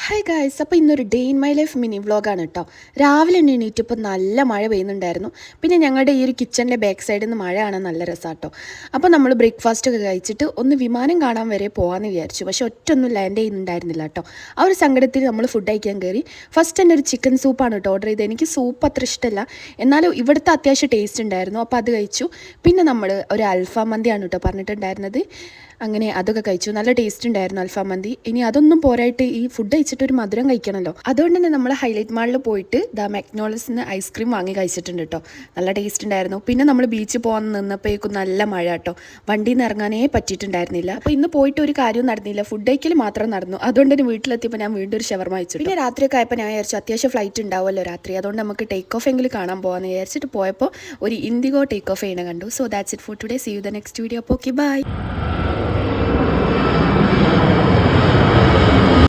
Hi guys, അപ്പോൾ ഇന്നൊരു day in my life mini വ്ളോഗാണ് കേട്ടോ. രാവിലെ എണീറ്റപ്പോൾ നല്ല മഴ പെയ്യുന്നുണ്ടായിരുന്നു. പിന്നെ ഞങ്ങളുടെ ഈ ഒരു കിച്ചണിലെ ബാക്ക് സൈഡിൽ നിന്ന് മഴ കാണാൻ നല്ല രസമാണ് കേട്ടോ. അപ്പോൾ നമ്മൾ ബ്രേക്ക്ഫാസ്റ്റ് ഒക്കെ കഴിച്ചിട്ട് ഒന്ന് വിമാനം കാണാൻ വരെ പോകാമെന്ന് വിചാരിച്ചു. പക്ഷെ ഒറ്റൊന്നും ലാൻഡ് ചെയ്യുന്നുണ്ടായിരുന്നില്ല കേട്ടോ. ആ ഒരു സങ്കടത്തിൽ നമ്മൾ ഫുഡ് കഴിക്കാൻ കയറി. ഫസ്റ്റ് തന്നെ ഒരു ചിക്കൻ സൂപ്പാണ് കേട്ടോ ഓർഡർ ചെയ്തത്. എനിക്ക് സൂപ്പ് അത്ര ഇഷ്ടമല്ല, എന്നാലും ഇവിടുത്തെ അത്യാവശ്യം ടേസ്റ്റ് ഉണ്ടായിരുന്നു. അപ്പോൾ അത് കഴിച്ചു. പിന്നെ നമ്മൾ ഒരു അൽഫാം മന്തിയാണ് കേട്ടോ പറഞ്ഞിട്ടുണ്ടായിരുന്നത്. അങ്ങനെ അതൊക്കെ കഴിച്ചു. നല്ല ടേസ്റ്റ് ഉണ്ടായിരുന്നു അൽഫാം മന്തി. ഇനി അതൊന്നും പോരായിട്ട് ഈ ഫുഡ് കഴിച്ചിട്ട് ഒരു മധുരം കഴിക്കണമല്ലോ. അതുകൊണ്ട് തന്നെ നമ്മൾ ഹൈലൈറ്റ് മാളിൽ പോയിട്ട് മാക്ഡോണൾഡ്സിന് ഐസ്ക്രീം വാങ്ങി കഴിച്ചിട്ടുണ്ട് കേട്ടോ. നല്ല ടേസ്റ്റ് ഉണ്ടായിരുന്നു. പിന്നെ നമ്മൾ ബീച്ചിൽ പോകാൻ നിന്നപ്പോഴേക്കും നല്ല മഴ കേട്ടോ. വണ്ടിയിൽ നിന്ന് ഇറങ്ങാനേ പറ്റിയിട്ടുണ്ടായിരുന്നില്ല. അപ്പോൾ ഇന്ന് പോയിട്ട് ഒരു കാര്യവും നടന്നില്ല, ഫുഡ് കഴിക്കൽ മാത്രം നടന്നു. അതുകൊണ്ട് തന്നെ വീട്ടിലെത്തിയപ്പോൾ ഞാൻ വീണ്ടും ഒരു ഷവർമ കഴിച്ചു. പിന്നെ രാത്രിയൊക്കെ ആയപ്പോൾ ഞാൻ വിചാരിച്ചു അത്യാവശ്യം ഫ്ലൈറ്റ് ഉണ്ടാവുമല്ലോ രാത്രി, അതുകൊണ്ട് നമുക്ക് ടേക്ക് ഓഫ് എങ്കിലും കാണാൻ പോകാമെന്ന് വിചാരിച്ചിട്ട് പോയപ്പോൾ ഒരു ഇൻഡിഗോ ടേക്ക് ഓഫ് ചെയ്യണ കണ്ടു. So that's it for today. See you the next video. അപ്പോൾ ഓക്കെ, ബൈ.